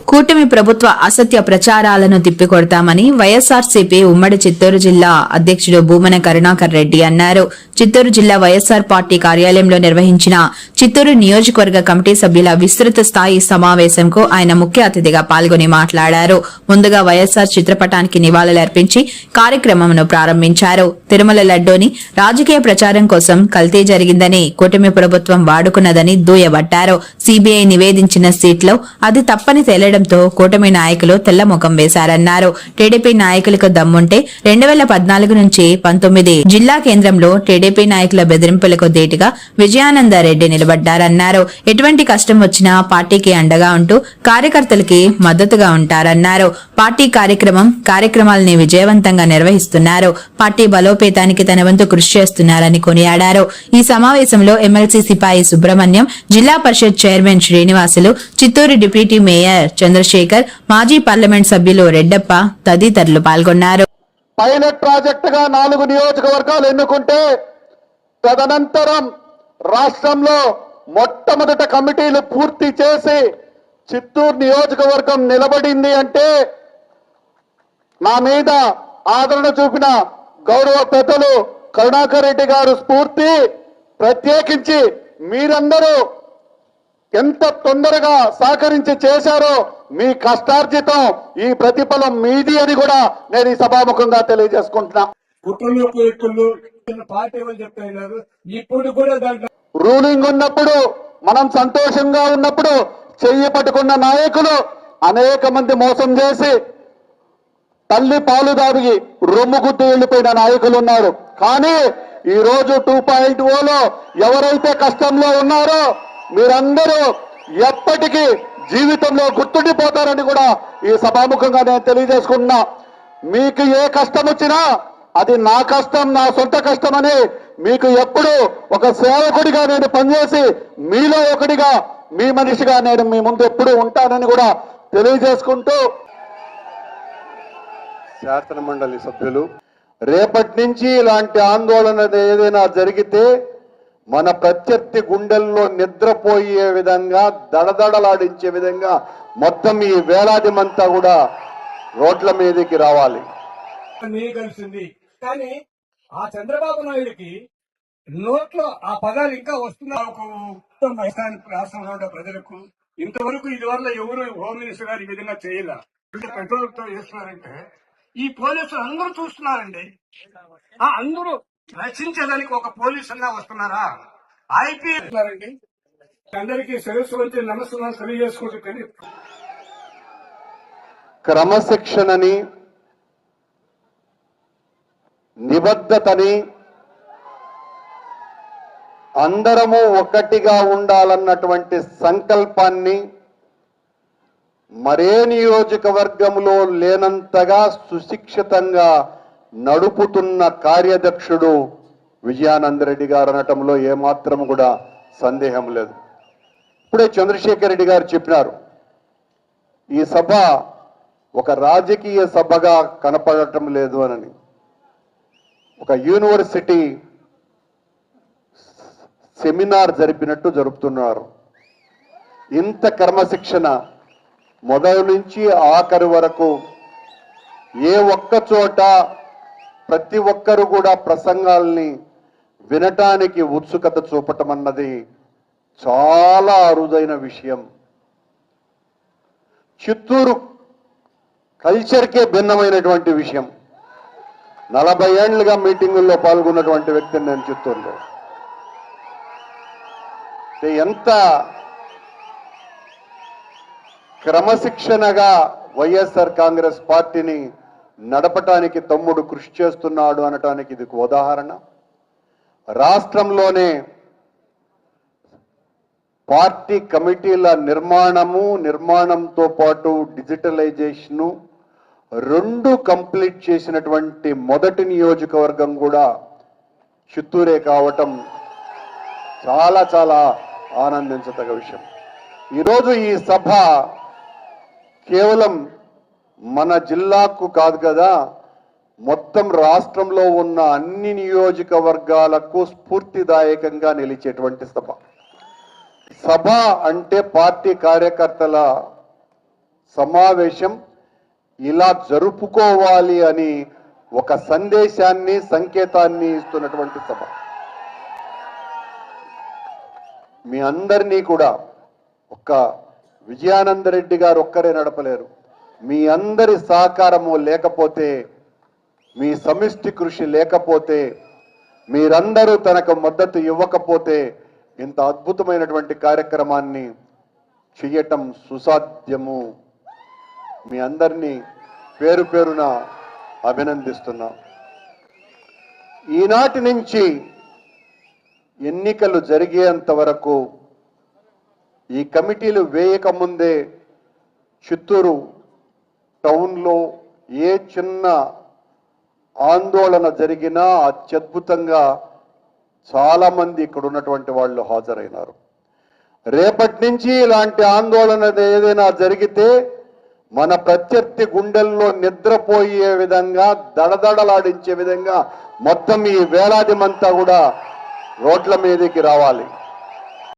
కూటమి ప్రభుత్వ అసత్య ప్రచారాలను తిప్పికొడతామని వైఎస్ఆర్సీపీ ఉమ్మడి చిత్తూరు జిల్లా అధ్యక్షుడు భూమన కరుణాకర్ రెడ్డి అన్నారు. చిత్తూరు జిల్లా వైఎస్ఆర్ పార్టీ కార్యాలయంలో నిర్వహించిన చిత్తూరు నియోజకవర్గ కమిటీ సభ్యుల విస్తృత స్థాయి సమావేశంకు ఆయన ముఖ్య అతిథిగా పాల్గొని మాట్లాడారు. ముందుగా వైఎస్ఆర్ చిత్రపటానికి నివాళులర్పించి కార్యక్రమంను ప్రారంభించారు. తిరుమల లడ్డూని రాజకీయ ప్రచారం కోసం కల్తీ జరిగిందని కూటమి ప్రభుత్వం వాడుకున్నదని దుయ్యబట్టారు. సీబీఐ నివేదించిన సీట్లో అది తప్పని తేలడంతో కూటమి నాయకులు తెల్లముఖం వేశారన్నారు. టీడీపీ నాయకులకు దమ్ముంటే 2014 నుంచి 19 జిల్లా కేంద్రంలో టీడీపీ నాయకుల బెదిరింపులకు ధీటుగా విజయానందరెడ్డి నిలబడ్డారన్నారు. ఎటువంటి కష్టం వచ్చినా పార్టీకి అండగా ఉంటూ కార్యకర్తలకి మద్దతుగా ఉంటారన్నారు. పార్టీ కార్యక్రమాలని విజయవంతంగా నిర్వహిస్తున్నారు. పార్టీ బలోపేతానికి తన వంతు కృషి చేస్తున్నారని కొనియాడారు. ఈ సమావేశంలో ఎమ్మెల్సీ సిపాయి సుబ్రహ్మణ్యం, జిల్లా పరిషత్ chairman Srinivasulu, Chittoor deputy mayor Chandrasekhar, మాజీ పార్లమెంట్ సభ్యులు రెడ్డప్ప తదితరులు పాల్గొన్నారు. పైలట్ ప్రాజెక్టుగా 4 నియోజకవర్గాలు ఎన్నుకుంటే తదనంతరం రాష్ట్రంలో మొట్టమొదట కమిటీలు పూర్తి చేసి చిత్తూరు నియోజకవర్గం నిలబడింది అంటే నా మీద ఆదరణ చూపిన గౌరవ పెద్దలు కరుణాకర్ రెడ్డి గారు స్ఫూర్తి, ప్రత్యేకించి మీరందరూ ఎంత తొందరగా సహకరించి చేశారో మీ కష్టార్జితం ఈ ప్రతిఫలం మీది అని కూడా నేను ఈ సభాముఖంగా తెలియజేసుకుంటున్నా. రూలింగ్ ఉన్నప్పుడు మనం సంతోషంగా ఉన్నప్పుడు చెయ్యి పట్టుకున్న నాయకులు అనేక మంది మోసం చేసి తల్లి పాలు దాగి రొమ్ము గుద్దు వెళ్లిపోయిన నాయకులు ఉన్నారు. కానీ ఈ రోజు 2.0లో ఎవరైతే కష్టంలో ఉన్నారో మీరందరూ ఎప్పటికీ జీవితంలో గుర్తుండిపోతారని కూడా ఈ సభాముఖంగా నేను తెలియజేసుకున్నా. మీకు ఏ కష్టం వచ్చినా అది నా కష్టం, నా సొంత కష్టం అని మీకు ఎప్పుడు ఒక సేవకుడిగా నేను పనిచేసి మీలో ఒకటిగా మీ మనిషిగా నేను మీ ముందు ఎప్పుడు ఉంటానని కూడా తెలియజేసుకుంటూ, శాసన మండలి సభ్యులు, రేపటి నుంచి ఇలాంటి ఆందోళన ఏదైనా జరిగితే మన ప్రత్యర్థి గుండెల్లో నిద్రపోయే విధంగా దడదడలాడించే విధంగా మొత్తం ఈ వేలాది మంతా కూడా రోడ్ల మీదకి రావాలి. కలిసింది కానీ ఆ చంద్రబాబు నాయుడికి నోట్లో ఆ పదాలు ఇంకా వస్తున్నాయి. రాష్ట్రంలో ఉండే ప్రజలకు ఇంతవరకు ఇదివల్ల ఎవరు హోమ్ మినిస్టర్ గారు ఈ విధంగా చేయాల పెట్రోల్ తో చేస్తున్నారంటే ఈ పోలీసులు అందరూ చూస్తున్నారండి. అందరూ రక్షించడానికి ఒక పోలీసు అన్నా వస్తున్నారా? ఐపీఎస్ండి అందరికీ సరస్సు వచ్చి నమస్కారం తెలియజేసుకుంటుంది. క్రమశిక్షణని, నిబద్ధతని, అందరము ఒకటిగా ఉండాలన్నటువంటి సంకల్పాన్ని మరే నియోజకవర్గంలో లేనంతగా సుశిక్షితంగా నడుపుతున్న కార్యదక్షుడు విజయానందరెడ్డి గారు అనటంలో ఏమాత్రం కూడా సందేహం లేదు. ఇప్పుడే చంద్రశేఖర్ రెడ్డి గారు చెప్పినారు, ఈ సభ ఒక రాజకీయ సభగా కనపడటం లేదు అని. ఒక యూనివర్సిటీ సెమినార్ జరిపినట్టు జరుపుతున్నారు. ఇంత క్రమశిక్షణ మొదలు నుంచి ఆఖరి వరకు ఏ ఒక్క చోట ప్రతి ఒక్కరు కూడా ప్రసంగాల్ని వినటానికి ఉత్సుకత చూపటం అన్నది చాలా అరుదైన విషయం. చిత్తూరు కల్చర్కే భిన్నమైనటువంటి విషయం. 40 ఏళ్లుగా మీటింగుల్లో పాల్గొన్నటువంటి వ్యక్తిని నేను చిత్తూరులో. ఎంత క్రమశిక్షణగా వైఎస్ఆర్ కాంగ్రెస్ పార్టీని నడపటానికి తమ్ముడు కృషి చేస్తున్నాడు అనటానికి ఇది ఉదాహరణ. రాష్ట్రంలోనే పార్టీ కమిటీల నిర్మాణంతో పాటు డిజిటలైజేషను 2 కంప్లీట్ చేసినటువంటి మొదటి నియోజకవర్గం కూడా చిత్తూరే కావటం చాలా చాలా ఆనందించదగ్గ విషయం. ఈరోజు ఈ సభ కేవలం మన జిల్లాకు కాదు కదా, మొత్తం రాష్ట్రంలో ఉన్న అన్ని నియోజకవర్గాలకు స్ఫూర్తిదాయకంగా నిలిచేటువంటి సభ. సభ అంటే పార్టీ కార్యకర్తల సమావేశం ఇలా జరుపుకోవాలి అని ఒక సందేశాన్ని సంకేతాన్ని ఇస్తున్నటువంటి సభ. మీ అందరినీ కూడా ఒక్క విజయానందరెడ్డి గారు ఒక్కరే నడపలేరు. మీ అందరి సహకారము లేకపోతే, మీ సమిష్టి కృషి లేకపోతే, మీరందరూ తనకు మద్దతు ఇవ్వకపోతే ఇంత అద్భుతమైనటువంటి కార్యక్రమాన్ని చేయటం సుసాధ్యము. మీ అందరినీ పేరు పేరున అభినందిస్తున్నా. ఈనాటి నుంచి ఎన్నికలు జరిగేంత వరకు ఈ కమిటీలు వేయకముందే చిత్తూరు టౌన్లో ఏ చిన్న ఆందోళన జరిగినా అత్యద్భుతంగా చాలామంది ఇక్కడ ఉన్నటువంటి వాళ్ళు హాజరైనారు. రేపటి నుంచి ఇలాంటి ఆందోళన ఏదైనా జరిగితే మన ప్రత్యర్థి గుండెల్లో నిద్రపోయే విధంగా, దడదడలాడించే విధంగా మొత్తం ఈ వేలాది మంతా కూడా రోడ్ల మీదకి రావాలి.